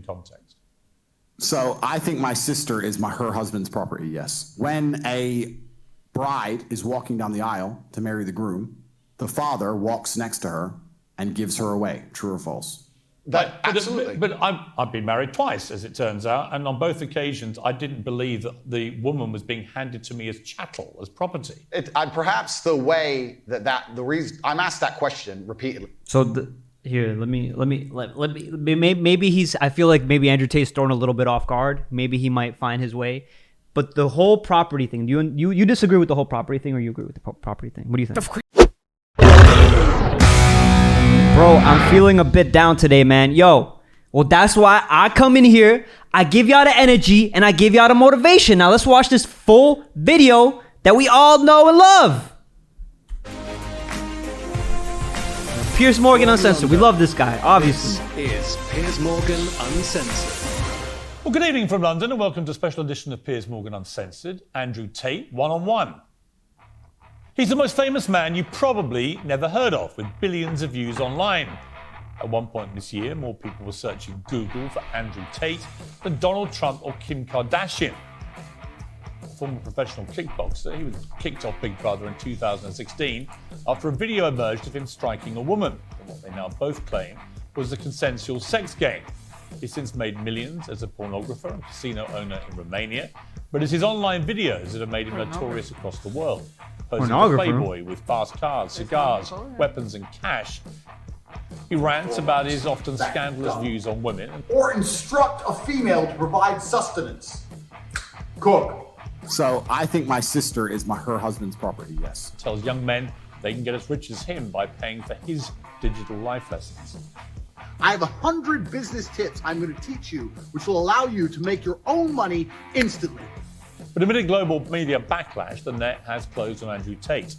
context? So I think my sister is her husband's property, yes. When a bride is walking down the aisle to marry the groom, the father walks next to her and gives her away. True or false? Absolutely. But I've been married twice, as it turns out, and on both occasions, I didn't believe that the woman was being handed to me as chattel, as property. Perhaps the way the reason I'm asked that question repeatedly. So maybe I feel like maybe Andrew Tate's thrown a little bit off guard. Maybe he might find his way. But the whole property thing, you disagree with the whole property thing, or you agree with the property thing? What do you think? Bro, I'm feeling a bit down today, man. Yo, well, that's why I come in here, I give y'all the energy, and I give y'all the motivation. Now let's watch this full video that we all know and love. Piers Morgan Uncensored. We love this guy, obviously. This is Piers Morgan Uncensored. Well, good evening from London and welcome to a special edition of Piers Morgan Uncensored. Andrew Tate, one-on-one. He's the most famous man you probably never heard of, with billions of views online. At one point this year, more people were searching Google for Andrew Tate than Donald Trump or Kim Kardashian. A former professional kickboxer, he was kicked off Big Brother in 2016 after a video emerged of him striking a woman, in what they now both claim was a consensual sex game. He's since made millions as a pornographer and casino owner in Romania, but it's his online videos that have made him notorious across the world. Posing a Playboy with fast cars, cigars, weapons and cash. He rants about his often scandalous views on women. Or instruct a female to provide sustenance. Cook. So I think my sister is her husband's property, yes. Tells young men they can get as rich as him by paying for his digital life lessons. I have 100 business tips I'm going to teach you, which will allow you to make your own money instantly. But amid global media backlash, the net has closed on Andrew Tate.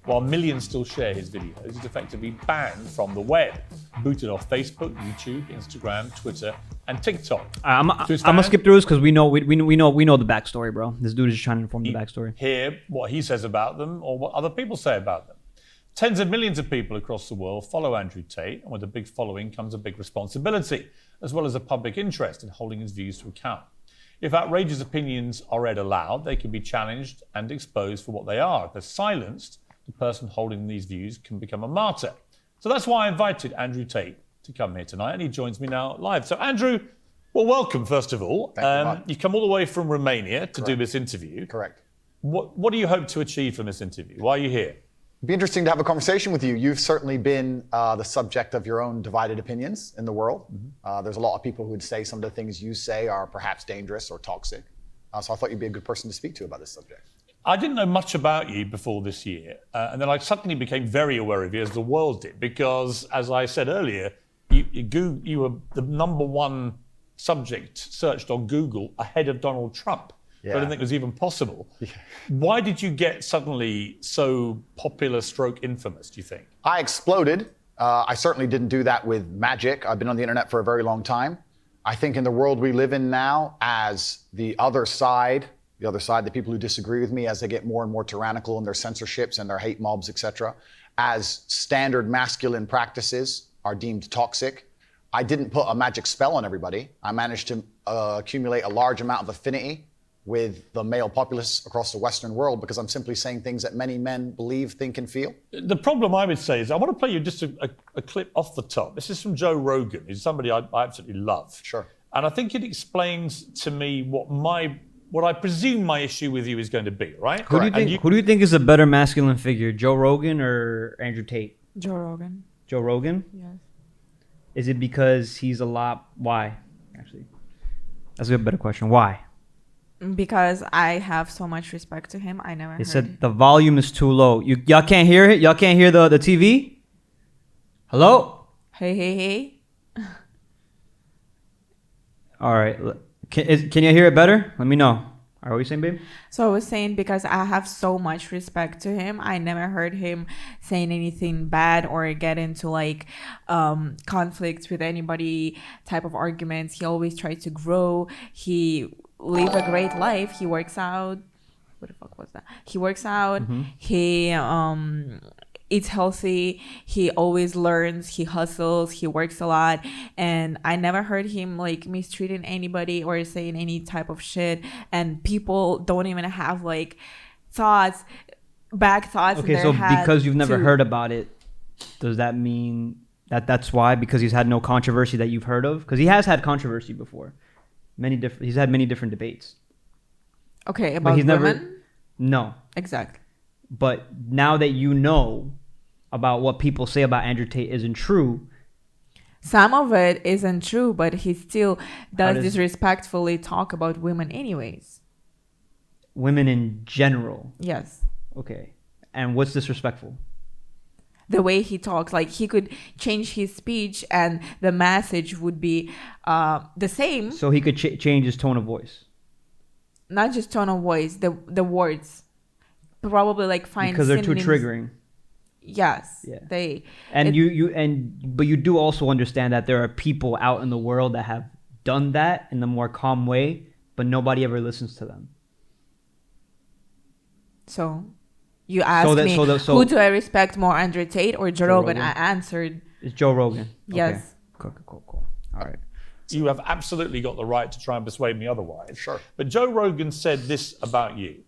While millions still share his videos, he's effectively banned from the web, booted off Facebook, YouTube, Instagram, Twitter, and TikTok. I'm gonna skip through this because we know the backstory, bro. This dude is just trying to inform the backstory. Hear what he says about them or what other people say about them. Tens of millions of people across the world follow Andrew Tate, and with a big following comes a big responsibility, as well as a public interest in holding his views to account. If outrageous opinions are read aloud, they can be challenged and exposed for what they are. If they're silenced, the person holding these views can become a martyr. So that's why I invited Andrew Tate to come here tonight, and he joins me now live. So Andrew, well, welcome, first of all. Thank you. You come all the way from Romania to do this interview. Correct. What do you hope to achieve from this interview? Why are you here? It'd be interesting to have a conversation with you. You've certainly been the subject of your own divided opinions in the world. There's a lot of people who would say some of the things you say are perhaps dangerous or toxic. So I thought you'd be a good person to speak to about this subject. I didn't know much about you before this year, and then I suddenly became very aware of you, as the world did, because, as I said earlier, you were the #1 subject searched on Google ahead of Donald Trump. Yeah. I didn't think it was even possible. Yeah. Why did you get suddenly so popular / infamous, do you think? I exploded. I certainly didn't do that with magic. I've been on the internet for a very long time. I think in the world we live in now, as the other side, the people who disagree with me, as they get more and more tyrannical in their censorships and their hate mobs, etc., as standard masculine practices are deemed toxic, I didn't put a magic spell on everybody. I managed to accumulate a large amount of affinity with the male populace across the Western world because I'm simply saying things that many men believe, think, and feel. The problem I would say is, I want to play you just a clip off the top. This is from Joe Rogan. He's somebody I absolutely love. Sure. And I think it explains to me what I presume my issue with you is going to be, right? Who do you think is a better masculine figure, Joe Rogan or Andrew Tate? Joe Rogan. Joe Rogan? Yes. Is it because he's why? Actually, that's a better question. Why? Because I have so much respect to him. I never heard. He said the volume is too low. Y'all can't hear it? Y'all can't hear the TV? Hello? Hey. All right. Can you hear it better? Let me know. What are we saying, babe? So I was saying, because I have so much respect to him, I never heard him saying anything bad or get into conflicts with anybody, type of arguments. He always tried to grow. He live a great life. He works out. What the fuck was that? He works out. Mm-hmm. He eats healthy. He always learns. He hustles. He works a lot. And I never heard him like mistreating anybody or saying any type of shit. And people don't even have like back thoughts in Okay, their so head because you've never to- heard about it, does that mean that's why? Because he's had no controversy that you've heard of? Because he has had controversy before. He's had many different debates. Okay, But about he's women? never... No. Exactly. But now that you know about what people say about Andrew Tate isn't true, Some of it isn't true, but he still does does- disrespectfully talk about women anyways. women in general... Yes. Okay. And what's disrespectful? The way he talks, like he could change his speech and the message would be the same. So he could change his tone of voice. Not just tone of voice, the words. Probably like find Because they're too synonyms. triggering. Yes. Yeah. And But you do also understand that there are people out in the world that have done that in the more calm way, but nobody ever listens to them. So you asked me, who do I respect more, Andrew Tate or Joe Rogan? I answered It's Joe Rogan. yes. Okay. Cool. All right. You have absolutely got the right to try and persuade me otherwise. Sure. But Joe Rogan said this about you.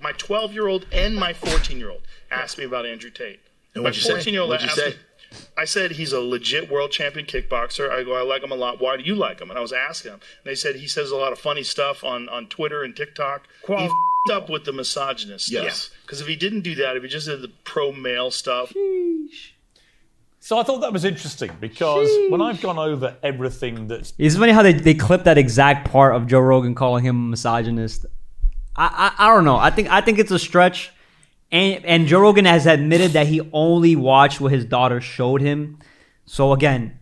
My 12-year-old and my 14-year-old asked me about Andrew Tate. And My what'd you say? 14-year-old What'd you asked say? me, I said he's a legit world champion kickboxer. I go, I like him a lot. Why do you like him? And I was asking him. And they said he says a lot of funny stuff on Twitter and TikTok. He f***ed up with the misogynist stuff. Yes. Because if he didn't do that, if he just did the pro-male stuff. So I thought that was interesting because when I've gone over everything that's... It's funny how they clip that exact part of Joe Rogan calling him a misogynist. I don't know. I think it's a stretch. And Joe Rogan has admitted that he only watched what his daughter showed him. So again,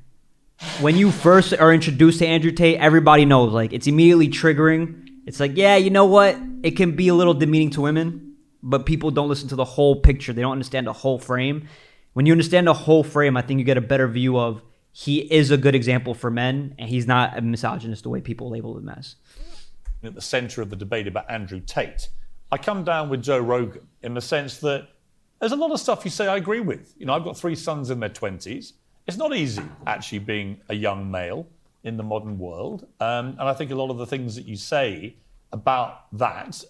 when you first are introduced to Andrew Tate, everybody knows, like, it's immediately triggering. It's like, yeah, you know what? It can be a little demeaning to women, but people don't listen to the whole picture. They don't understand the whole frame. When you understand the whole frame, I think you get a better view of he is a good example for men, and he's not a misogynist the way people label him as. At the center of the debate about Andrew Tate, I come down with Joe Rogan in the sense that there's a lot of stuff you say I agree with. You know, I've got 3 sons in their 20s. It's not easy actually being a young male in the modern world. And I think a lot of the things that you say about that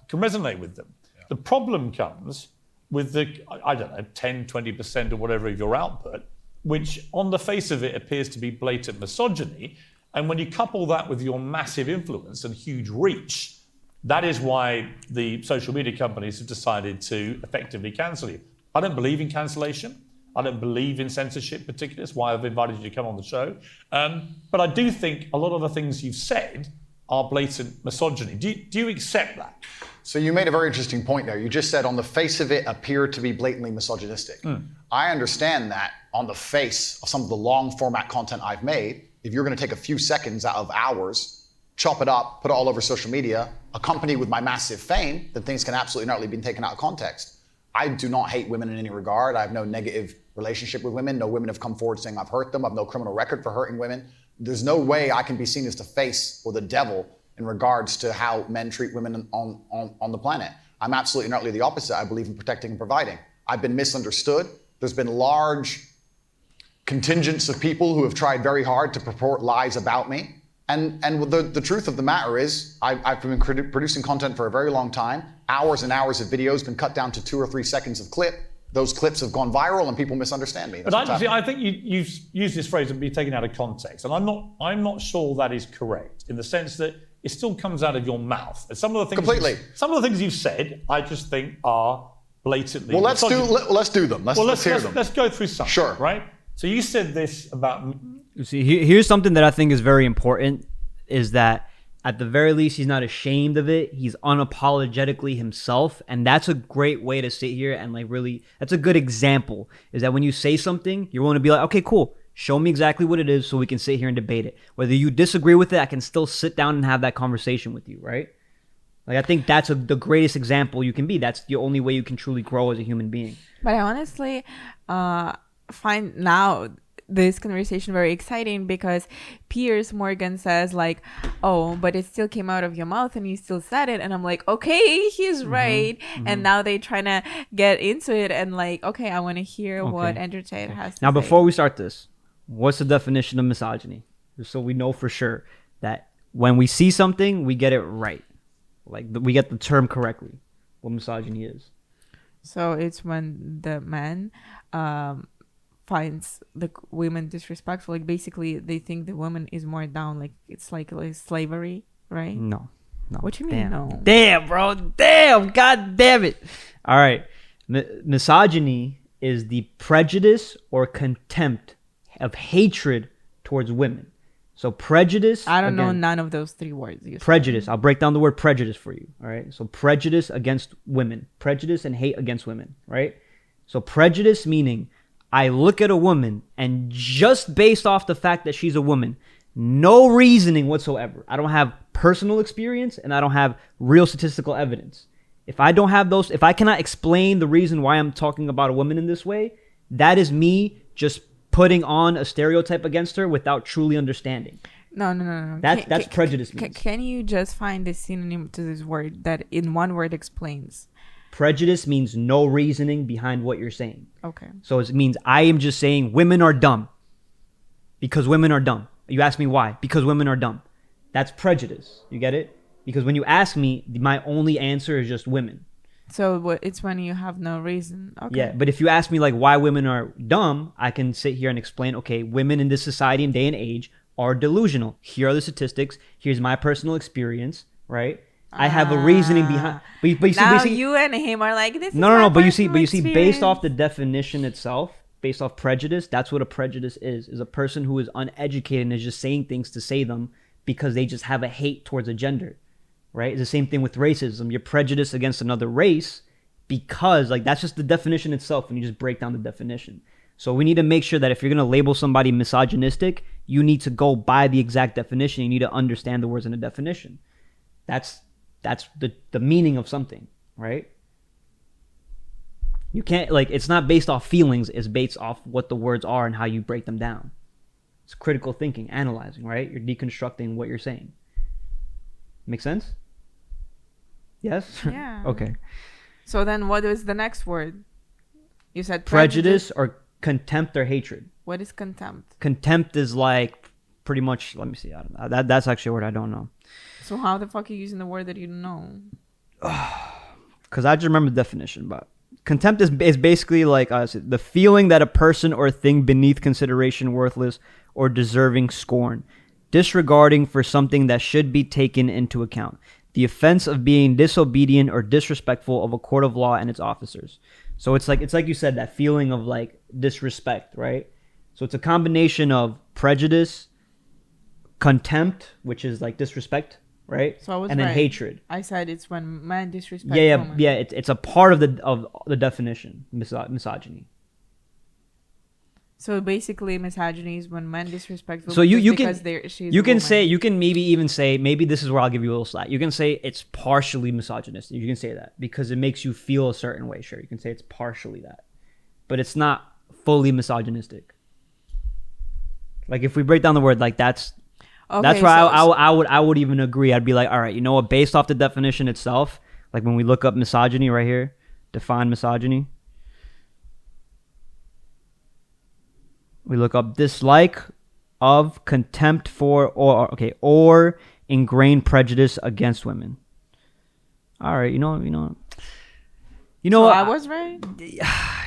can resonate with them. Yeah. The problem comes with the, I don't know, 10, 20% or whatever of your output, which on the face of it appears to be blatant misogyny. And when you couple that with your massive influence and huge reach, that is why the social media companies have decided to effectively cancel you. I don't believe in cancellation. I don't believe in censorship particularly. That's why I've invited you to come on the show. But I do think a lot of the things you've said are blatant misogyny. Do you accept that? So you made a very interesting point there. You just said on the face of it appeared to be blatantly misogynistic. I understand that on the face of some of the long format content I've made, if you're going to take a few seconds out of hours, chop it up, put it all over social media, accompanied with my massive fame, then things can absolutely not be taken out of context. I do not hate women in any regard. I have no negative relationship with women. No women have come forward saying I've hurt them. I have no criminal record for hurting women. There's no way I can be seen as the face or the devil in regards to how men treat women on the planet. I'm absolutely and utterly the opposite. I believe in protecting and providing. I've been misunderstood. There's been large contingents of people who have tried very hard to purport lies about me. And the truth of the matter is, I've been producing content for a very long time. Hours and hours of videos been cut down to 2 or 3 seconds of clip. Those clips have gone viral and people misunderstand me. But I think you've used this phrase and be taken out of context. And I'm not sure that is correct in the sense that it still comes out of your mouth. And some of the things some of the things you've said, I just think are blatantly. Well, let's do them. Let's hear them. Let's go through some. Sure. Right. So you said this about. You see, here's something that I think is very important: is that at the very least he's not ashamed of it. He's unapologetically himself, and that's a great way to sit here and like really. That's a good example. Is that when you say something, you're willing to be like, okay, cool. Show me exactly what it is so we can sit here and debate it. Whether you disagree with it, I can still sit down and have that conversation with you, right? Like, I think that's the greatest example you can be. That's the only way you can truly grow as a human being. But I honestly find now this conversation very exciting because Piers Morgan says like, oh, but it still came out of your mouth and you still said it. And I'm like, okay, he's right. And now they trying to get into it and like, okay, I want to hear what Andrew Tate has to Now, say. before we start this, what's the definition of misogyny? Just so we know for sure that when we see something, we get it right. Like we get the term correctly, what misogyny is. So it's when the man finds the women disrespectful. Like basically they think the woman is more down. Like it's like slavery, right? No. What do you mean no? Damn, bro. Damn. God damn it. All right. Misogyny is the prejudice or contempt of hatred towards women. So prejudice. I don't know none of those three words. Prejudice. I'll break down the word prejudice for you. All right. So prejudice against women. Prejudice and hate against women. Right. So prejudice meaning I look at a woman and just based off the fact that she's a woman, no reasoning whatsoever. I don't have personal experience and I don't have real statistical evidence. If I don't have those, if I cannot explain the reason why I'm talking about a woman in this way, that is me just putting on a stereotype against her without truly understanding. No. That's prejudice means. Can you just find a synonym to this word that in one word explains? Prejudice means no reasoning behind what you're saying. Okay. So it means I am just saying women are dumb because women are dumb. You ask me why? Because women are dumb. That's prejudice. You get it? Because when you ask me, my only answer is just women. So it's when you have no reason. Okay. Yeah, but if you ask me like why women are dumb, I can sit here and explain, okay, women in this society and day and age are delusional. Here are the statistics. Here's my personal experience, right? I have a reasoning behind. But now see, you and him are like this. No. But you see, based off the definition itself, based off prejudice, that's what a prejudice is a person who is uneducated and is just saying things to say them because they just have a hate towards a gender, right? It's the same thing with racism. You're prejudiced against another race because like that's just the definition itself, and you just break down the definition. So we need to make sure that if you're going to label somebody misogynistic, you need to go by the exact definition. You need to understand the words in the definition. That's the meaning of something, right? You can't, like, it's not based off feelings. It's based off what the words are and how you break them down. It's critical thinking, analyzing, right? You're deconstructing what you're saying. Make sense? Yes? Yeah. Okay. So then what is the next word? You said prejudice or contempt or hatred. What is contempt? Contempt is like pretty much, let me see. I don't know. That's actually a word I don't know. So how the fuck are you using the word that you don't know? Because I just remember the definition, but contempt is basically like the feeling that a person or thing beneath consideration worthless or deserving scorn, disregarding for something that should be taken into account. The offense of being disobedient or disrespectful of a court of law and its officers. So it's like you said, that feeling of like disrespect, right? So it's a combination of prejudice, contempt, which is like disrespect, right? So I was and then right. hatred. I said it's when man disrespects woman. Yeah. It's a part of the definition, misogyny. So basically, misogyny is when men disrespect women. So you can maybe even say, maybe this is where I'll give you a little slack. You can say it's partially misogynistic. You can say that because it makes you feel a certain way. Sure, you can say it's partially that, but it's not fully misogynistic. Like if we break down the word, like that's where I would even agree. I'd be like, all right, you know what? Based off the definition itself, like when we look up misogyny right here, define misogyny. We look up dislike of, contempt for, or ingrained prejudice against women. All right, you know. So I was right.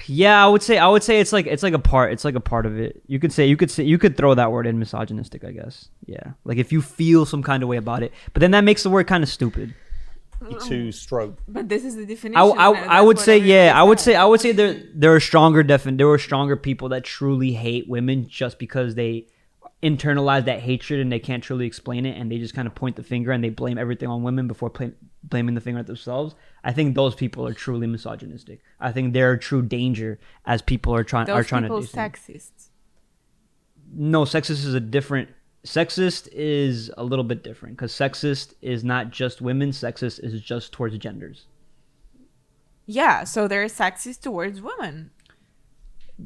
Yeah, I would say it's like a part of it. You could throw that word in, misogynistic, I guess. Yeah, like if you feel some kind of way about it, but then that makes the word kind of stupid. To stroke. But this is the definition. I would say there are stronger people that truly hate women just because they internalize that hatred and they can't truly explain it, and they just kind of point the finger and they blame everything on women before blaming the finger at themselves. I think those people are truly misogynistic. I think they're a true danger as people are trying to do sexist. No, sexist is a little bit different because sexist is not just women. Sexist is just towards genders. Yeah, so they're sexist towards women.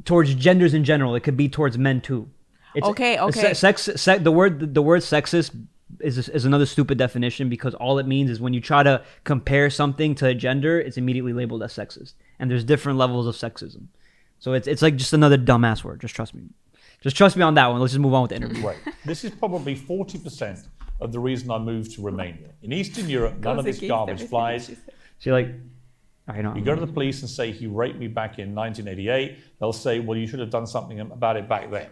towards genders in general. It could be towards men too. Okay. The word sexist is another stupid definition, because all it means is when you try to compare something to a gender, it's immediately labeled as sexist. And there's different levels of sexism. So it's like just another dumbass word. Just trust me. Just trust me on that one. Let's just move on with the interview. Right. This is probably 40% of the reason I moved to Romania. In Eastern Europe, none of this garbage flies. So like, I know. You go to the police and say he raped me back in 1988. They'll say, well, you should have done something about it back then.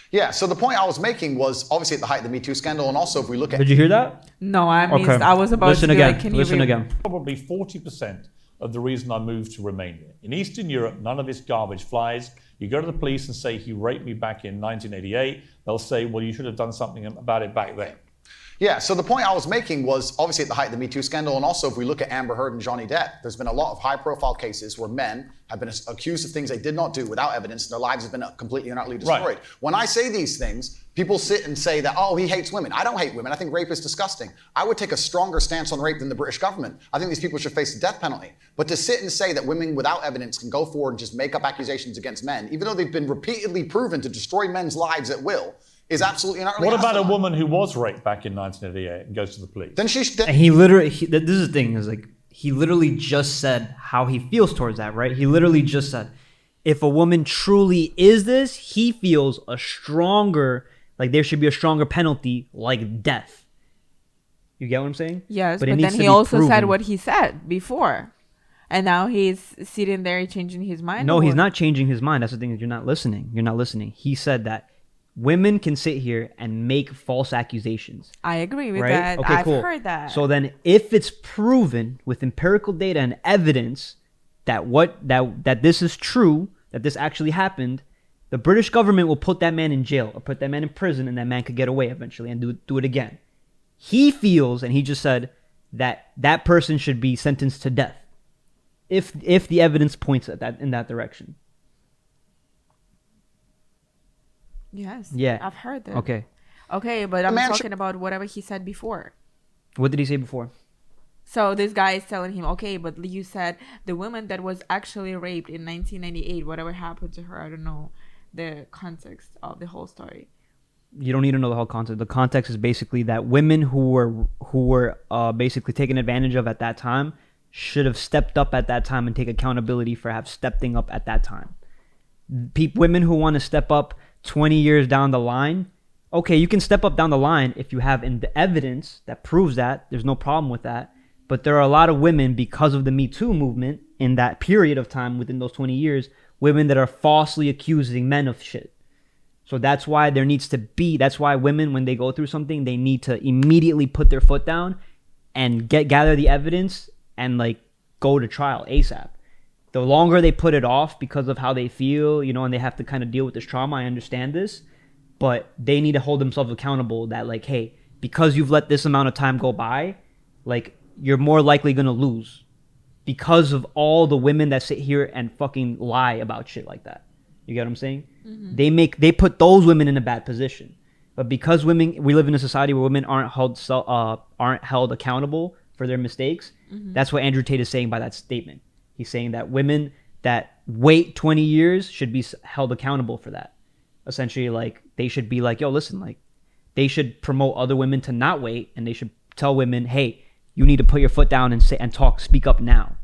Yeah, so the point I was making was obviously at the height of the Me Too scandal, and also if we look at... Did you hear that? No, I missed. Okay. I was about Listen to be again. like, can you Listen read? again. Probably 40% of the reason I moved to Romania. In Eastern Europe, none of this garbage flies. You go to the police and say he raped me back in 1988. They'll say, well, you should have done something about it back then. Yeah, so the point I was making was obviously at the height of the Me Too scandal, and also if we look at Amber Heard and Johnny Depp, there's been a lot of high-profile cases where men have been accused of things they did not do without evidence, and their lives have been completely and utterly destroyed. Right. When I say these things, people sit and say that, oh, he hates women. I don't hate women. I think rape is disgusting. I would take a stronger stance on rape than the British government. I think these people should face the death penalty. But to sit and say that women without evidence can go forward and just make up accusations against men, even though they've been repeatedly proven to destroy men's lives at will, is absolutely not. What about a woman who was raped back in 1988 and goes to the police? Then she. And he literally, this is the thing, is like, he literally just said how he feels towards that, right? He literally just said, if a woman truly is this, he feels a stronger, like there should be a stronger penalty, like death. You get what I'm saying? Yes, it but needs then to he be also said proven. what he said before. And now he's sitting there changing his mind? No, or he's what? not changing his mind. That's the thing, is you're not listening. You're not listening. He said that women can sit here and make false accusations. I agree with Right? that. Okay, I've cool. heard that. So then if it's proven with empirical data and evidence that this is true, that this actually happened, the British government will put that man in jail or put that man in prison, and that man could get away eventually and do it again. He feels, and he just said, that that person should be sentenced to death if the evidence points at that in that direction. Yes. Yeah. I've heard that. Okay. But I'm man talking about whatever he said before. What did he say before? So this guy is telling him, okay, but you said the woman that was actually raped in 1998, whatever happened to her, I don't know the context of the whole story. You don't need to know the whole context. The context is basically that women who were basically taken advantage of at that time should have stepped up at that time and take accountability for stepping up at that time. Women who want to step up 20 years down the line, okay, you can step up down the line if you have evidence that proves that. There's no problem with that. But there are a lot of women, because of the Me Too movement in that period of time within those 20 years, women that are falsely accusing men of shit. So that's why that's why women, when they go through something, they need to immediately put their foot down and gather the evidence and like go to trial ASAP. The longer they put it off because of how they feel, and they have to kind of deal with this trauma, I understand this, but they need to hold themselves accountable that like, hey, because you've let this amount of time go by, like you're more likely going to lose because of all the women that sit here and fucking lie about shit like that. You get what I'm saying? Mm-hmm. They put those women in a bad position. But because we live in a society where women aren't held accountable for their mistakes, that's what Andrew Tate is saying by that statement. He's saying that women that wait 20 years should be held accountable for that. Essentially, like, they should be like, yo, listen, like, they should promote other women to not wait, and they should tell women, hey, you need to put your foot down and speak up now.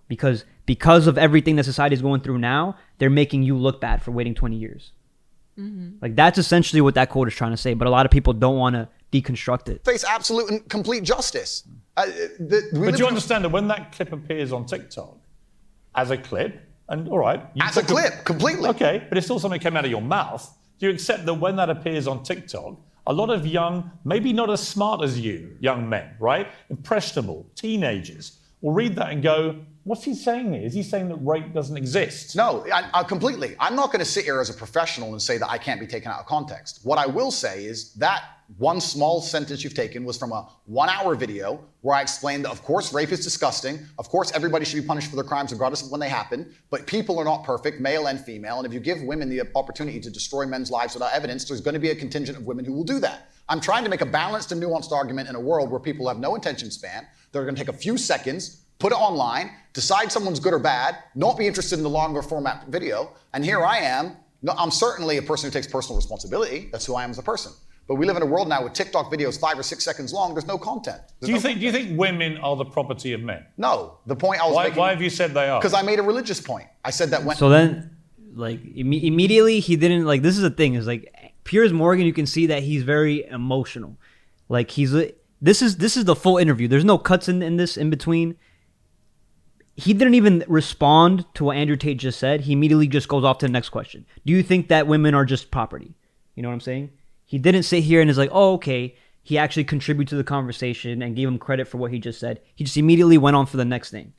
Because of everything that society is going through now, they're making you look bad for waiting 20 years. Mm-hmm. Like, that's essentially what that quote is trying to say, but a lot of people don't want to deconstruct it. Face absolute and complete justice. But you understand that when that clip appears on TikTok, as a clip, and all right. As a clip, completely. Okay, but it's still something that came out of your mouth. Do you accept that when that appears on TikTok, a lot of young, maybe not as smart as you, young men, right? Impressionable, teenagers, will read that and go, what's he saying here? Is he saying that rape doesn't exist? No, I completely. I'm not going to sit here as a professional and say that I can't be taken out of context. What I will say is that one small sentence you've taken was from a 1-hour video where I explained that, of course, rape is disgusting. Of course, everybody should be punished for their crimes regardless of when they happen. But people are not perfect, male and female. And if you give women the opportunity to destroy men's lives without evidence, there's going to be a contingent of women who will do that. I'm trying to make a balanced and nuanced argument in a world where people have no attention span. They're going to take a few seconds, put it online, decide someone's good or bad, not be interested in the longer format video, and here I am. No, I'm certainly a person who takes personal responsibility. That's who I am as a person. But we live in a world now with TikTok videos 5 or 6 seconds long. There's no content. Do you think women are the property of men? No. The point I was making. Why have you said they are? Because I made a religious point. I said that when. So then, like immediately he didn't like. This is the thing is like Piers Morgan. You can see that he's very emotional. Like this is the full interview. There's no cuts in this in between. He didn't even respond to what Andrew Tate just said. He immediately just goes off to the next question. Do you think that women are just property? You know what I'm saying? He didn't sit here and is like, oh, okay. He actually contributed to the conversation and gave him credit for what he just said. He just immediately went on for the next thing.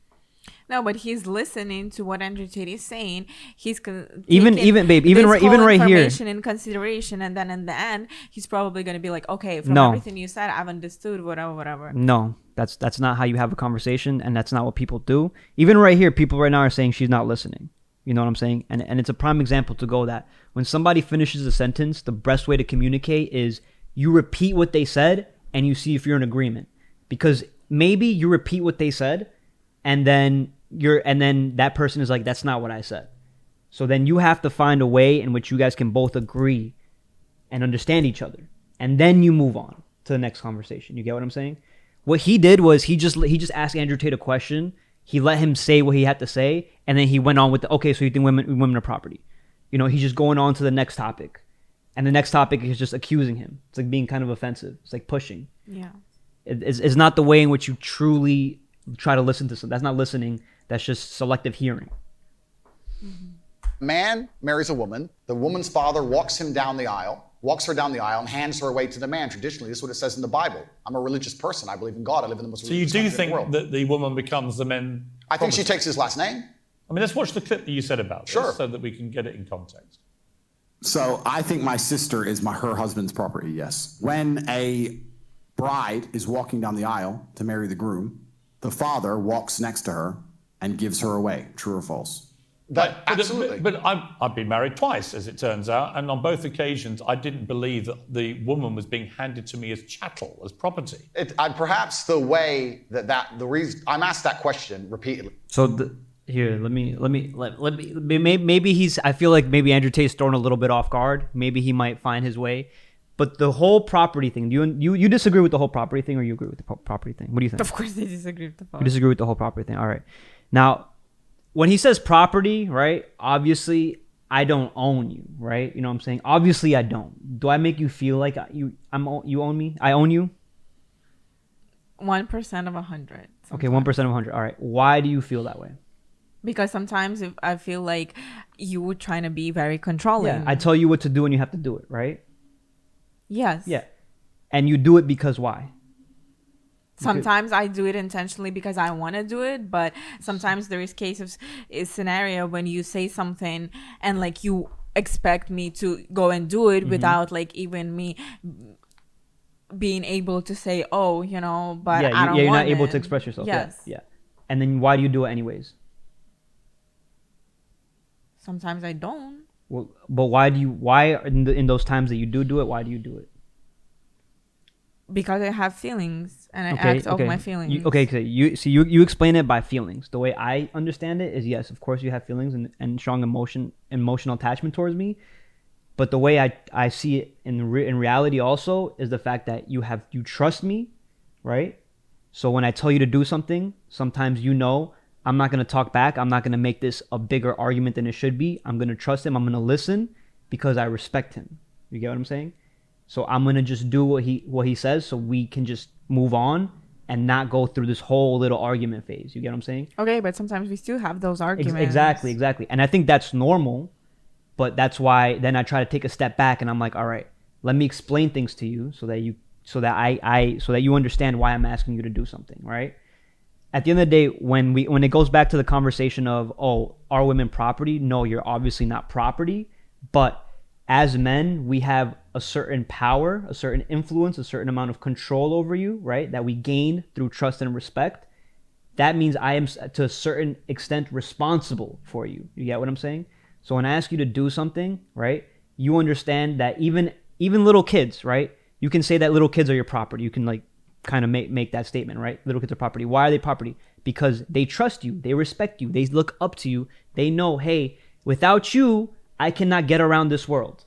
No, but he's listening to what Andrew Tate is saying. He's even right here in consideration, and then in the end, he's probably going to be like, okay, from everything you said, I've understood whatever. No, that's not how you have a conversation, and that's not what people do. Even right here, people right now are saying she's not listening. You know what I'm saying? And it's a prime example to go that when somebody finishes a sentence, the best way to communicate is you repeat what they said and you see if you're in agreement. Because maybe you repeat what they said and then that person is like, that's not what I said. So then you have to find a way in which you guys can both agree and understand each other. And then you move on to the next conversation. You get what I'm saying? What he did was he just asked Andrew Tate a question. He let him say what he had to say, and then he went on with okay, so you think women are property. You know, he's just going on to the next topic. And the next topic is just accusing him. It's like being kind of offensive. It's like pushing. Yeah. It's not the way in which you truly try to listen to something. That's not listening. That's just selective hearing. Man marries a woman. The woman's father walks her down the aisle, and hands her away to the man. Traditionally, this is what it says in the Bible. I'm a religious person. I believe in God. I live in the most religious country in the world. So you do think that the woman becomes the men? I think she takes his last name. I mean, let's watch the clip that you said about this Sure. so that we can get it in context. So I think my sister is her husband's property, yes. When a bride is walking down the aisle to marry the groom, the father walks next to her and gives her away. True or false? Absolutely. But I've been married twice, as it turns out, and on both occasions, I didn't believe that the woman was being handed to me as chattel, as property. Perhaps the way the reason I'm asked that question repeatedly. So maybe he's. I feel like maybe Andrew Tate's thrown a little bit off guard. Maybe he might find his way. But the whole property thing, you disagree with the whole property thing, or you agree with the property thing? What do you think? Of course, I disagree with the property. You disagree with the whole property thing. All right. Now, when he says property, right? Obviously, I don't own you, right? You know what I'm saying? Obviously, I don't. Do I make you feel like you own me? I own you? 1% of 100. Okay, 1% of 100. All right. Why do you feel that way? Because sometimes if I feel like you were trying to be very controlling. Yeah, I tell you what to do and you have to do it, right? Yes. Yeah. And you do it because why? Sometimes I do it intentionally because I want to do it, but sometimes there is scenario when you say something and like you expect me to go and do it without like even me being able to say, oh, but I don't want it. You're not able to express yourself. Yes. Yeah. And then why do you do it anyways? Sometimes I don't. Well, but why in those times that you do it, why do you do it? Because I have feelings and I act off my feelings. You explain it by feelings. The way I understand it is, yes, of course you have feelings and strong emotional attachment towards me. But the way I see it in reality also is the fact that you trust me, right? So when I tell you to do something, sometimes I'm not going to talk back. I'm not going to make this a bigger argument than it should be. I'm going to trust him. I'm going to listen because I respect him. You get what I'm saying? So I'm going to just do what he says so we can just move on and not go through this whole little argument phase. You get what I'm saying? Okay, but sometimes we still have those arguments. Exactly. And I think that's normal, but that's why then I try to take a step back and I'm like, all right, let me explain things to you so that you understand why I'm asking you to do something, right? At the end of the day, when it goes back to the conversation of, oh, are women property? No, you're obviously not property, but as men, we have a certain power, a certain influence, a certain amount of control over you, right? That we gain through trust and respect. That means I am, to a certain extent, responsible for you. You get what I'm saying? So when I ask you to do something, right, you understand that even little kids, right? You can say that little kids are your property. You can like kind of make that statement, right? Little kids are property. Why are they property? Because they trust you, they respect you, they look up to you. They know, hey, without you, I cannot get around this world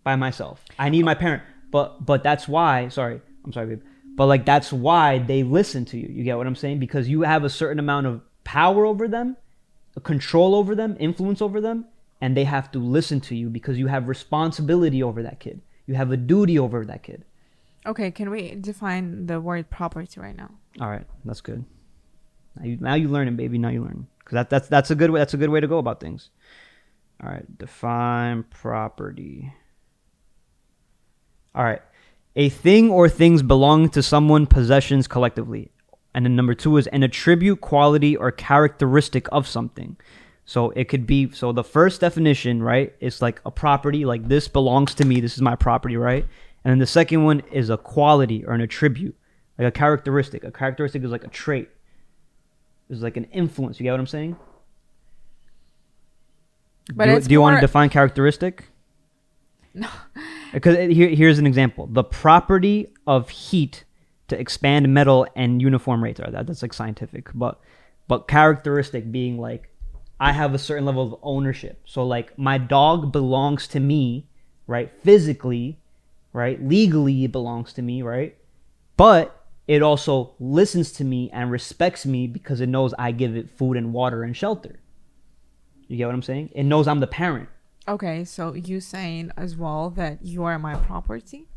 by myself. I need my parent. But that's why, I'm sorry, babe. But like, that's why they listen to you. You get what I'm saying? Because you have a certain amount of power over them, control over them, influence over them, and they have to listen to you because you have responsibility over that kid. You have a duty over that kid. Okay, can we define the word property right now? All right, that's good. Now you learning, baby. Now you learn. Because that's a good way. That's a good way to go about things. All right, define property. All right. A thing or things belonging to someone, possessions collectively. And then number 2 is an attribute, quality, or characteristic of something. So it could be, so the first definition, right, is like a property, like this belongs to me, this is my property, right? And then the second one is a quality or an attribute, like a characteristic. A characteristic is like a trait. It's like an influence. You get what I'm saying? But do you want to define characteristic? No. Because here's an example. The property of heat to expand metal and uniform rates are that's like scientific. But characteristic being like, I have a certain level of ownership. So like my dog belongs to me, right? Physically, right? Legally it belongs to me, right? But it also listens to me and respects me because it knows I give it food and water and shelter. You get what I'm saying? It knows I'm the parent. Okay, so you saying as well that you are my property?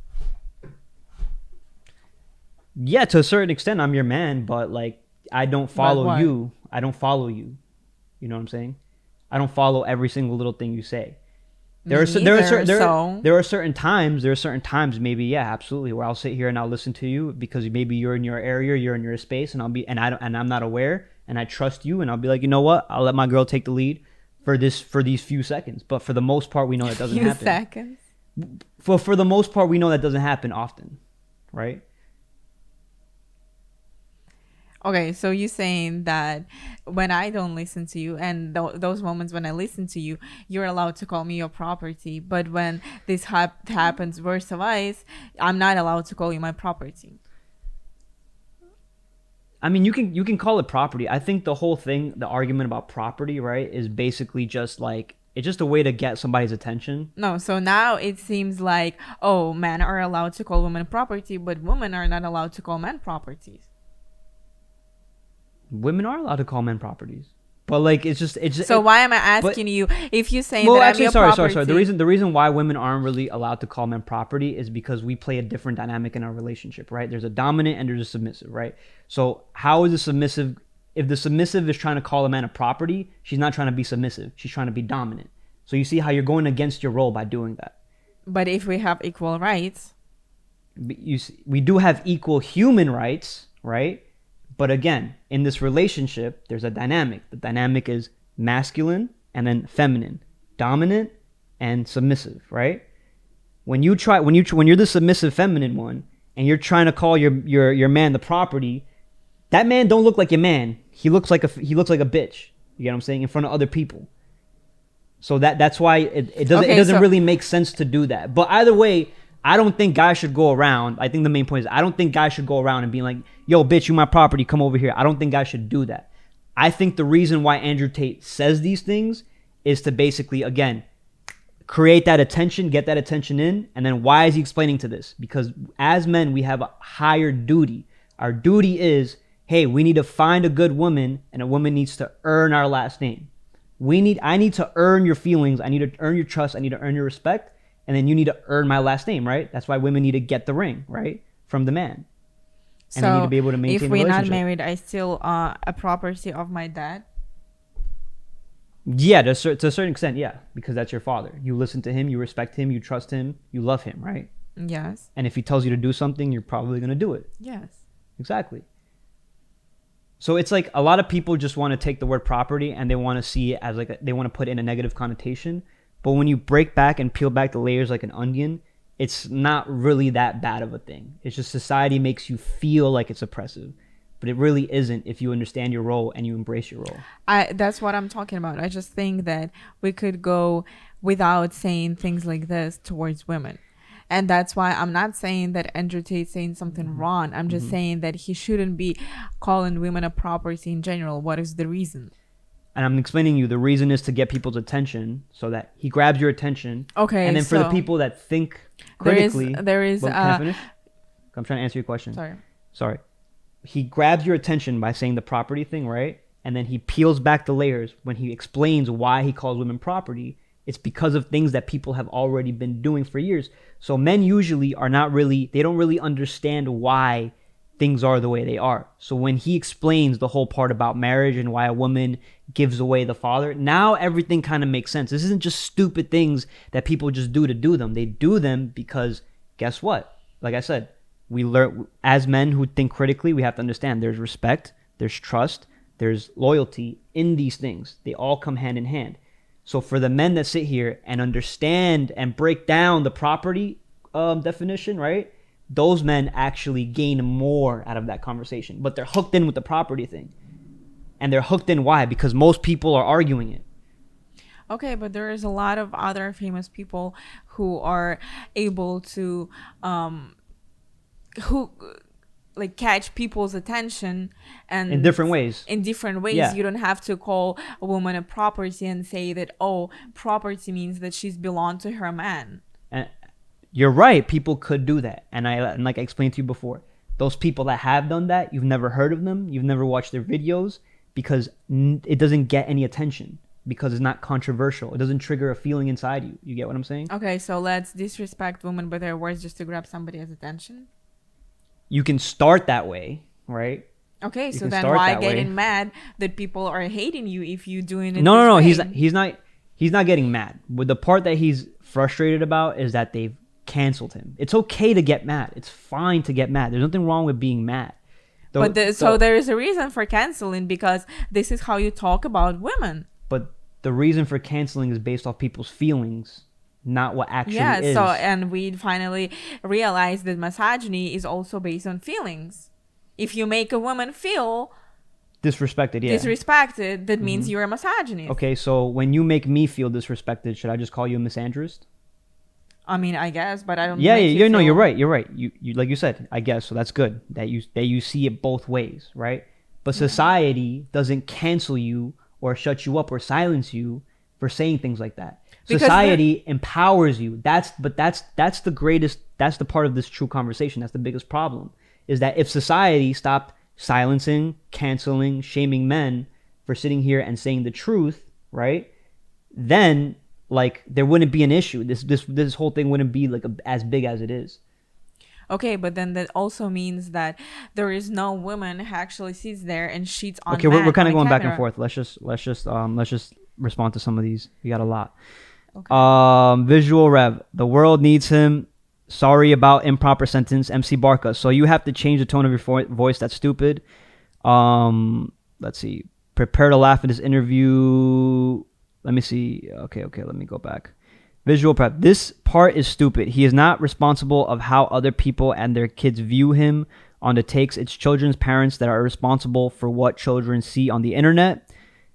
Yeah, to a certain extent, I'm your man, but like I don't follow you. I don't follow you. You know what I'm saying? I don't follow every single little thing you say. There are certain times maybe, yeah, absolutely, where I'll sit here and I'll listen to you because maybe you're in your area, you're in your space, and I'm not aware, and I trust you, and I'll be like, you know what? I'll let my girl take the lead for these few seconds. But for the most part, we know that doesn't happen. Seconds. For the most part, we know that doesn't happen often, right? Okay, so you're saying that when I don't listen to you and those moments when I listen to you, you're allowed to call me your property. But when this happens worse vice, I'm not allowed to call you my property. I mean, you can call it property. I think the whole thing, the argument about property, right, is basically just like, it's just a way to get somebody's attention. No, so now it seems like, oh, men are allowed to call women property, but women are not allowed to call men properties. Women are allowed to call men properties, but like it's just so why am I asking you if you're saying that I'm your property? Sorry. The reason why women aren't really allowed to call men property is because we play a different dynamic in our relationship, right? There's a dominant and there's a submissive, right? So how is the submissive? If the submissive is trying to call a man a property, she's not trying to be submissive, she's trying to be dominant. So you see how you're going against your role by doing that. But if we have equal rights, we do have equal human rights, right? But again, in this relationship, there's a dynamic. The dynamic is masculine and then feminine, dominant and submissive, right? When you're the submissive feminine one and you're trying to call your man the property, that man don't look like your man. He looks like a bitch. You get what I'm saying? In front of other people. So that's why it doesn't really make sense to do that. But either way, I don't think guys should go around. I think the main point is I don't think guys should go around and be like, yo, bitch, you my property, come over here. I don't think guys should do that. I think the reason why Andrew Tate says these things is to basically, again, create that attention, get that attention in. And then why is he explaining to this? Because as men, we have a higher duty. Our duty is, hey, we need to find a good woman, and a woman needs to earn our last name. I need to earn your feelings. I need to earn your trust. I need to earn your respect. And then you need to earn my last name, right? That's why women need to get the ring, right? From the man. And I need to be able to maintain if the we're relationship. not married, I still a property of my dad? Yeah, to a certain extent, yeah. Because that's your father. You listen to him, you respect him, you trust him, you love him, right? Yes. And if he tells you to do something, you're probably going to do it. Yes. Exactly. So it's like a lot of people just want to take the word property and they want to see it as like they want to put in a negative connotation. But when you break back and peel back the layers like an onion, it's not really that bad of a thing. It's just society makes you feel like it's oppressive. But it really isn't if you understand your role and you embrace your role. That's what I'm talking about. I just think that we could go without saying things like this towards women. And that's why I'm not saying that Andrew Tate's saying something wrong. I'm just saying that he shouldn't be calling women a property in general. What is the reason? And I'm explaining you the reason is to get people's attention so that he grabs your attention. Okay, And then for the so people that think critically. there is Well, can I finish? I'm trying to answer your question. Sorry. He grabs your attention by saying the property thing, right? And then he peels back the layers when he explains why he calls women property. It's because of things that people have already been doing for years. So men usually are not really, they don't really understand why things are the way they are. So when he explains the whole part about marriage and why a woman gives away the father, now everything kind of makes sense. This isn't just stupid things that people just do to do them. They do them because guess what? Like I said, we learn as men who think critically, we have to understand there's respect, there's trust, there's loyalty in these things. They all come hand in hand. So for the men that sit here and understand and break down the property definition, right? Those men actually gain more out of that conversation, but they're hooked in with the property thing. And they're hooked in why? Because most people are arguing it. Okay, but there is a lot of other famous people who are able to who like catch people's attention and In different ways. Yeah. You don't have to call a woman a property and say that, oh, property means that she's belong to her man. And you're right. People could do that. And like I explained to you before, those people that have done that, you've never heard of them. You've never watched their videos because it doesn't get any attention because it's not controversial. It doesn't trigger a feeling inside you. You get what I'm saying? Okay, so let's disrespect women by their words just to grab somebody's attention. You can start that way, right? Okay, so then why getting mad that people are hating you if you're doing it? No. He's not getting mad. But the part that he's frustrated about is that they've canceled him. It's okay to get mad. It's fine to get mad. There's nothing wrong with being mad. So there is a reason for canceling because this is how you talk about women. But the reason for canceling is based off people's feelings, not what actually is. And we finally realized that misogyny is also based on feelings. If you make a woman feel disrespected, that means you're a misogynist. Okay, so when you make me feel disrespected, should I just call you a misandrist? I mean, I guess, but I don't. You're right. You like you said, I guess. So that's good that you see it both ways, right? But society doesn't cancel you or shut you up or silence you for saying things like that. Society empowers you. That's the greatest. That's the part of this true conversation. That's the biggest problem. Is that if society stopped silencing, canceling, shaming men for sitting here and saying the truth, right? Then like there wouldn't be an issue. This whole thing wouldn't be like as big as it is. Okay, but then that also means that there is no woman who actually sits there and cheats on. Okay, we're kind of going back and forth. Let's just respond to some of these. We got a lot. Okay. Visual Rev. The world needs him. Sorry about improper sentence. MC Barca. So you have to change the tone of your voice. That's stupid. Let's see. Prepare to laugh in this interview. Let me see. Okay. Let me go back. Visual Prep. This part is stupid. He is not responsible of how other people and their kids view him on the takes. It's children's parents that are responsible for what children see on the internet.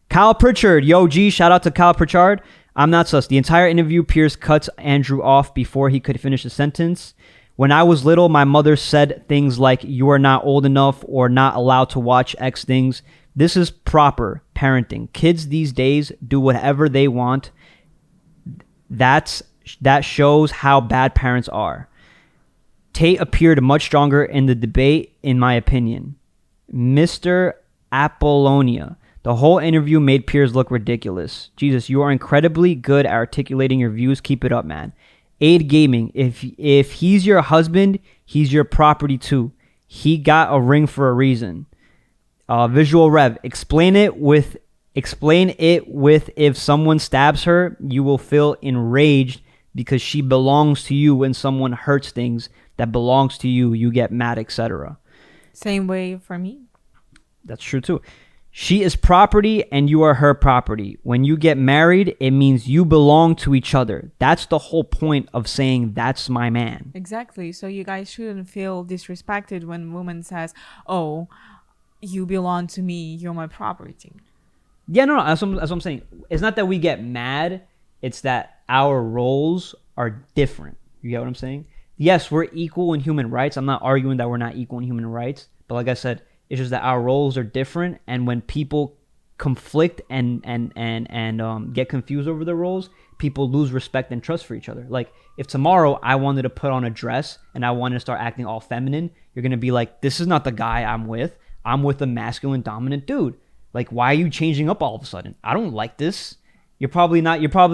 Kyle Pritchard. Yo, G. Shout out to Kyle Pritchard. I'm not sus. The entire interview, Pierce cuts Andrew off before he could finish the sentence. When I was little, my mother said things like, you are not old enough or not allowed to watch X things. This is proper parenting. Kids these days do whatever they want. That shows how bad parents are. Tate appeared much stronger in the debate, in my opinion. Mr. Apollonia. The whole interview made Piers look ridiculous. Jesus, you are incredibly good at articulating your views. Keep it up, man. Aid Gaming. If he's your husband, he's your property too. He got a ring for a reason. Visual Rev. Explain it with if someone stabs her, you will feel enraged because she belongs to you. When someone hurts things that belongs to you, you get mad, etc. Same way for me. That's true too. She is property and you are her property. When you get married, it means you belong to each other. That's the whole point of saying that's my man. Exactly. So you guys shouldn't feel disrespected when a woman says, oh, you belong to me, you're my property. Yeah, no, that's what I'm saying. It's not that we get mad. It's that our roles are different. You get what I'm saying? yes, we're equal in human rights. I'm not arguing that we're not equal in human rights, but like I said, it's just that our roles are different, and when people conflict and get confused over their roles, people lose respect and trust for each other. Like, if tomorrow I wanted to put on a dress and I wanted to start acting all feminine, you're gonna be like, this is not the guy I'm with. I'm with a masculine dominant dude. Like, why are you changing up all of a sudden? I don't like this. You're probably,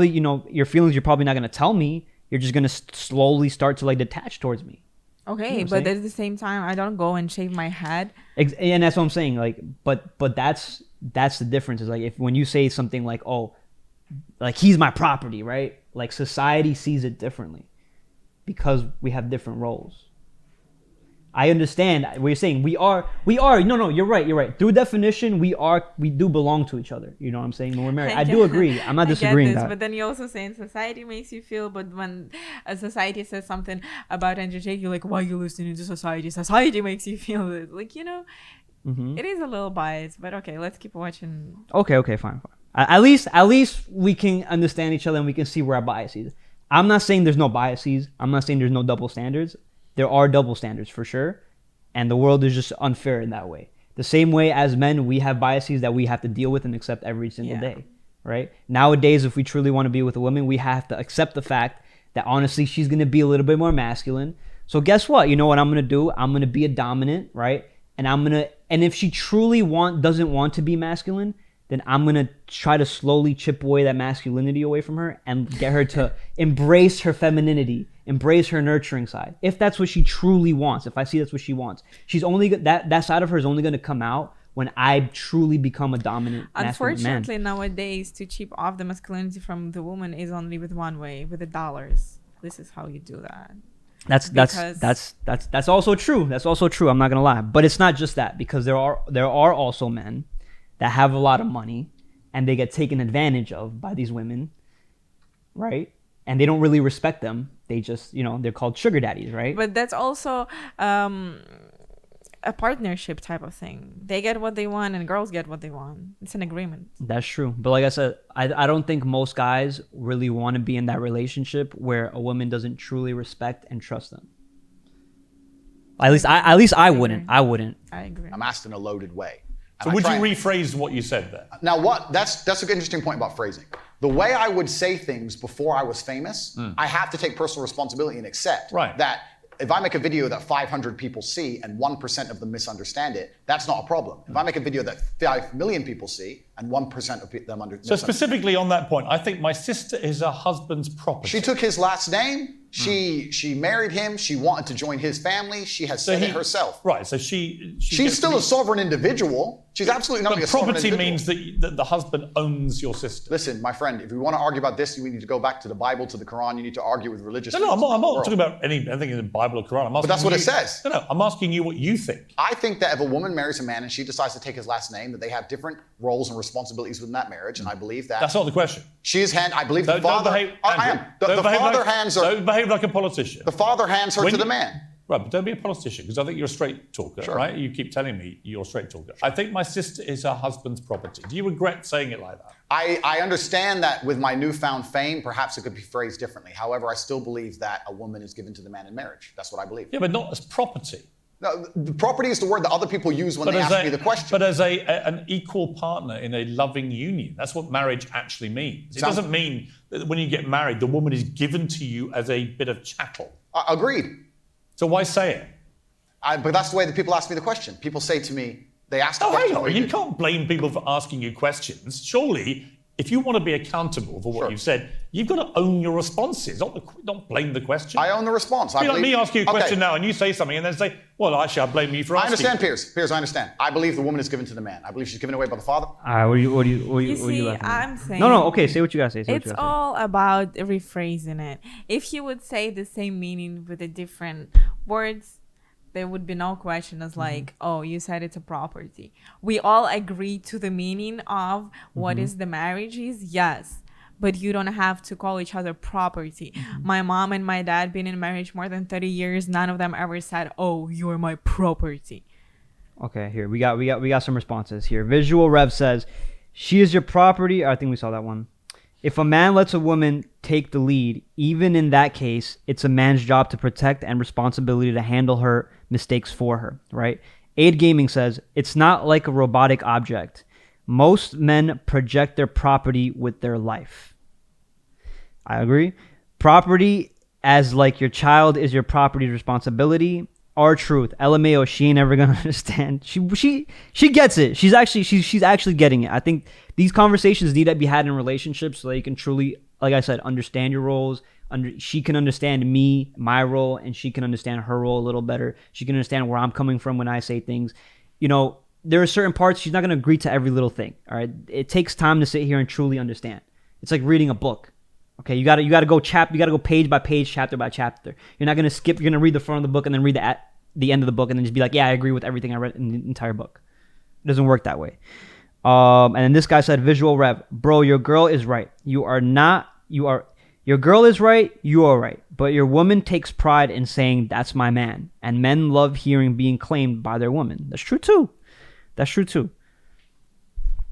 you know, your feelings, you're probably not gonna tell me. You're just gonna slowly start to like detach towards me. Okay, You know but at the same time, I don't go and shave my head. And that's what I'm saying. Like, but that's the difference. Is like, if when you say something like, oh, like he's my property, right? Like, society sees it differently because we have different roles. I understand what you're saying. We are. No, you're right. Through definition, we do belong to each other. You know what I'm saying? When we're married, I do agree. I'm not disagreeing with that. But then you're also saying society makes you feel. But when a society says something about Andrew Tate, you're like, why are you listening to society? Society makes you feel this. Like, you know, it is a little biased. But okay, let's keep watching. Okay, fine. At least we can understand each other and we can see where our bias is. I'm not saying there's no biases. I'm not saying there's no double standards. There are double standards for sure, and the world is just unfair in that way. The same way as men, we have biases that we have to deal with and accept every single day, right? Nowadays, if we truly want to be with a woman, we have to accept the fact that honestly, she's going to be a little bit more masculine. So guess what? You know what I'm going to do? I'm going to be a dominant, right? And if she truly doesn't want to be masculine, then I'm going to try to slowly chip away that masculinity away from her and get her to embrace her femininity, embrace her nurturing side. If that's what she truly wants, if I see that's what she wants, she's only that side of her is only going to come out when I truly become a dominant masculine man. Unfortunately, nowadays, to chip off the masculinity from the woman is only with one way, with the dollars. This is how you do that. That's also true. That's also true. I'm not going to lie. But it's not just that, because there are also men that have a lot of money and they get taken advantage of by these women, right? And they don't really respect them. They just, you know, they're called sugar daddies, right? But that's also a partnership type of thing. They get what they want and girls get what they want. It's an agreement. That's true. But like I said, I don't think most guys really want to be in that relationship where a woman doesn't truly respect and trust them. At least I wouldn't. I agree. I'm asked in a loaded way. So would you rephrase what you said there? Now, that's an interesting point about phrasing. The way I would say things before I was famous, I have to take personal responsibility and accept that if I make a video that 500 people see and 1% of them misunderstand it, that's not a problem. If I make a video that 5 million people see and 1% of them understand. So specifically on that point, I think my sister is her husband's property. She took his last name. She married him. She wanted to join his family. She has said it herself. Right. So she's still a sovereign individual. She's absolutely not a sovereign individual. Property means that the husband owns your sister. Listen, my friend, if we want to argue about this, we need to go back to the Bible, to the Quran. You need to argue with religious. No, I'm not talking about anything in the Bible or Quran. But that's what it says. No, I'm asking you what you think. I think that if a woman marries a man and she decides to take his last name, that they have different roles and responsibilities within that marriage, and I believe that. That's not the question. I believe the father. Don't behave like a politician. The father hands her to the man. Right, but don't be a politician, because I think you're a straight talker, right? You keep telling me you're a straight talker. I think my sister is her husband's property. Do you regret saying it like that? I understand that with my newfound fame, perhaps it could be phrased differently. However, I still believe that a woman is given to the man in marriage. That's what I believe. Yeah, but not as property. No, the property is the word that other people use when they ask me the question. But as an equal partner in a loving union, that's what marriage actually means. It doesn't mean that when you get married, the woman is given to you as a bit of chattel. Agreed. So why say it? But that's the way that people ask me the question. People say to me, they ask the question. Hang on, you can't blame people for asking you questions. Surely, if you want to be accountable for what you've said, you've got to own your responses, not blame the question. I own the response. Like me asking you a question now and you say something and then say, well, actually, I blame you for asking. I understand, Piers. Piers, I understand. I believe the woman is given to the man. I believe she's given away by the father. All right, what do you I'm saying. No, okay, say what you gotta say. It's all about rephrasing it. If you would say the same meaning with the different words, there would be no question as like, oh, you said it's a property. We all agree to the meaning of what is the marriage is, yes. But you don't have to call each other property. My mom and my dad been in marriage more than 30 years. None of them ever said, oh, you're my property. Okay, here we got some responses here. Visual Rev says, she is your property. I think we saw that one. If a man lets a woman take the lead. Even in that case, it's a man's job to protect and responsibility to handle her mistakes for her, right? Aid Gaming says, it's not like a robotic object. Most men project their property with their life. I agree. Property as like your child is your property's responsibility. Our truth. LMAO, she ain't ever gonna understand. She gets it. She's actually getting it. I think these conversations need to be had in relationships so that you can truly, like I said, understand your roles. She can understand me, my role, and she can understand her role a little better. She can understand where I'm coming from when I say things. You know, there are certain parts she's not gonna agree to every little thing. All right. It takes time to sit here and truly understand. It's like reading a book. Okay, you gotta go page by page, chapter by chapter. You're not gonna skip. You're gonna read the front of the book and then read the end of the book and then just be like, yeah, I agree with everything I read in the entire book. It doesn't work that way. And then this guy said, Visual Rev, bro, your girl is right. Your girl is right. You are right. But your woman takes pride in saying that's my man, and men love hearing being claimed by their woman. That's true too.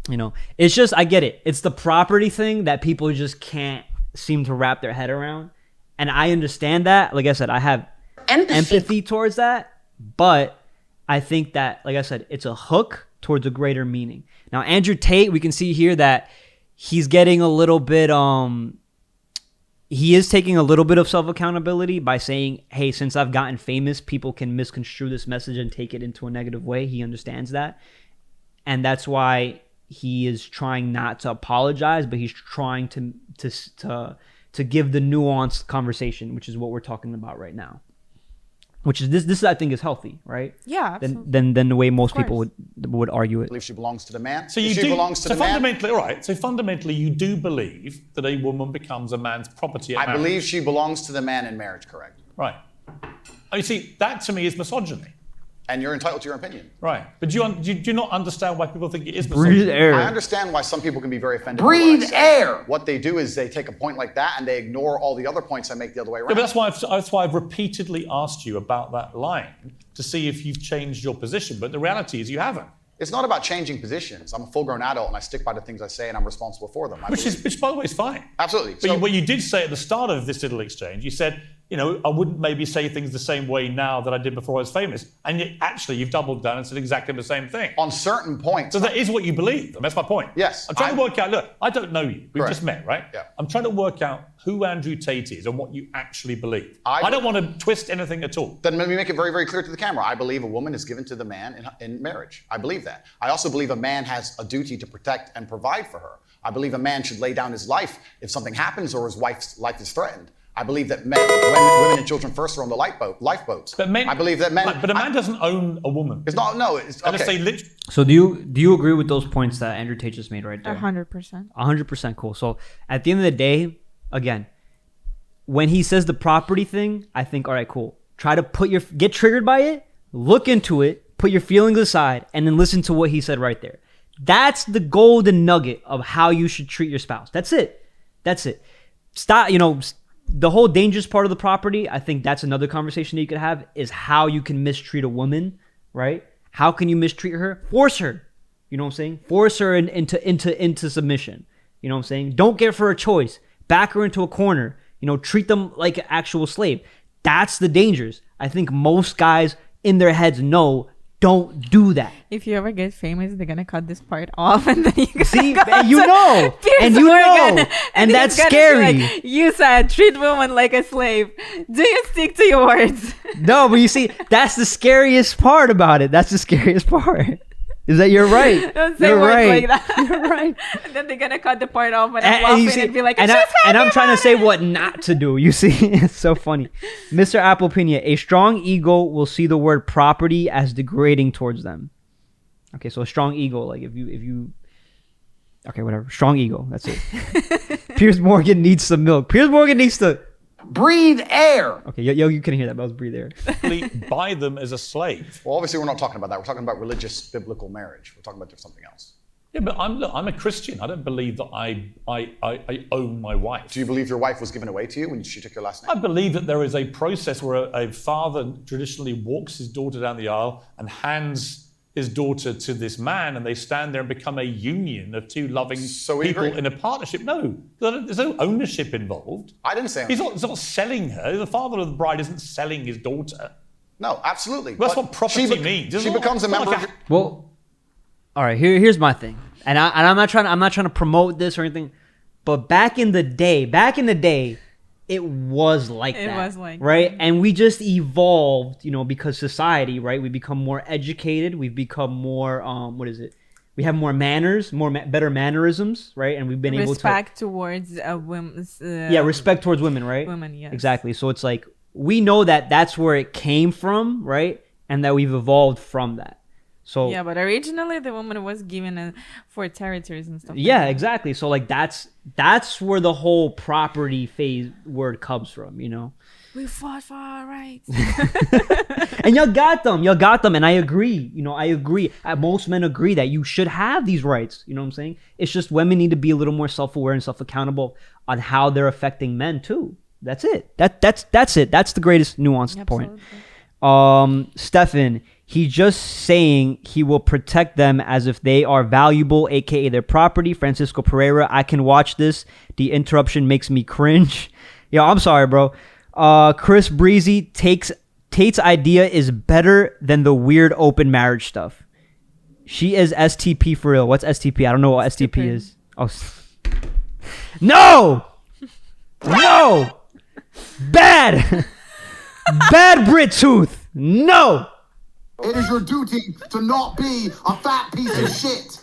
You know, it's just, I get it. It's the property thing that people just can't seem to wrap their head around, and I understand that. Like I said, I have empathy towards that, but I think that, like I said, it's a hook towards a greater meaning. Now, Andrew Tate, we can see here that he's getting a little bit he is taking a little bit of self-accountability by saying, hey, since I've gotten famous, people can misconstrue this message and take it into a negative way. He understands that, and that's why he is trying not to apologize, but he's trying to give the nuanced conversation, which is what we're talking about right now. Which is this I think is healthy, right? Yeah, absolutely. Than the way most people would argue it. I believe she belongs to the man. So fundamentally, you do believe that a woman becomes a man's property. I believe she belongs to the man in marriage. Correct. Right. Oh, you see, that to me is misogyny. And you're entitled to your opinion. Right. But do you not understand why people think it is misogyny? Breathe air. I understand why some people can be very offended. Breathe air. What they do is they take a point like that and they ignore all the other points I make the other way around. Yeah, but that's why I've repeatedly asked you about that line to see if you've changed your position. But the reality is you haven't. It's not about changing positions. I'm a full-grown adult and I stick by the things I say and I'm responsible for them. Which, by the way, is fine. Absolutely. But what you did say at the start of this little exchange, you said, you know, I wouldn't maybe say things the same way now that I did before I was famous. And yet, actually, you've doubled down and said exactly the same thing. On certain points. So that is what you believe. And that's my point. Yes. I'm trying to work out, look, I don't know you. We've Correct. just met, right? Yeah. I'm trying to work out who Andrew Tate is and what you actually believe. I don't want to twist anything at all. Then let me make it very, very clear to the camera. I believe a woman is given to the man in marriage. I believe that. I also believe a man has a duty to protect and provide for her. I believe a man should lay down his life if something happens or his wife's life is threatened. I believe that women and children first are on the lifeboats. But men, I believe that men. But a man doesn't own a woman. It's not. No. It's okay. So do you agree with those points that Andrew Tate just made right there? 100%. 100% cool. So at the end of the day, again, when he says the property thing, I think, all right, cool. Try to get triggered by it, look into it, put your feelings aside, and then listen to what he said right there. That's the golden nugget of how you should treat your spouse. That's it. Stop, the whole dangerous part of the property, I think that's another conversation that you could have, is how you can mistreat a woman, right? How can you mistreat her? Force her. You know what I'm saying? Force her into submission. You know what I'm saying? Don't give her a choice. Back her into a corner. Treat them like an actual slave. That's the dangers. I think most guys in their heads know, don't do that. If you ever get famous, they're gonna cut this part off, and then you see, and that's scary. Like, you said treat women like a slave. Do you stick to your words? No, but you see, that's the scariest part about it. That's the scariest part. Is that you're right? Don't say you're words right. like that. You're right. And then they're gonna cut the part off when I'm laughing and be like, and I'm trying to say what not to do. You see, it's so funny. Mr. Apple Pina, a strong ego will see the word property as degrading towards them. Okay, so a strong ego, like if you, okay, whatever, strong ego. That's it. Piers Morgan needs some milk. Piers Morgan needs to breathe air. Okay, yo, you couldn't hear that, but I was breathe air. Buy them as a slave. Well, obviously, we're not talking about that. We're talking about religious, biblical marriage. We're talking about something else. Yeah, but I'm a Christian. I don't believe that I own my wife. Do you believe your wife was given away to you when she took your last name? I believe that there is a process where a father traditionally walks his daughter down the aisle and hands his daughter to this man, and they stand there and become a union of two loving we people agree. in a partnership. No, there's no ownership involved. I didn't say He's not selling her. The father of the bride isn't selling his daughter. No, absolutely. That's But what property means. She becomes a member of... Well, all right. Here's my thing, and I'm not trying to promote this or anything, but back in the day, it was like that. It was like right, that. and we just evolved, because society, right? We become more educated. We've become more We have more manners, better mannerisms, right? And we've been able to respect towards women's. Respect towards women, right? Women, yes. Exactly. So it's like we know that that's where it came from, right? And that we've evolved from that. So yeah, but originally the woman was given for territories and stuff. yeah, like that. exactly. So like that's where the whole property phase word comes from, We fought for our rights. And y'all got them, and I agree. I agree. Most men agree that you should have these rights. You know what I'm saying? It's just women need to be a little more self-aware and self-accountable on how they're affecting men too. That's it. That's it. That's the greatest nuanced point. Stefan, he just saying he will protect them as if they are valuable, aka their property. Francisco Pereira, I can watch this. The interruption makes me cringe. Yo, I'm sorry, bro. Chris Breezy, Tate's idea is better than the weird open marriage stuff. She is STP for real. What's STP? I don't know what STP is. Oh, no, bad, bad Brit tooth. No. It is your duty to not be a fat piece of shit.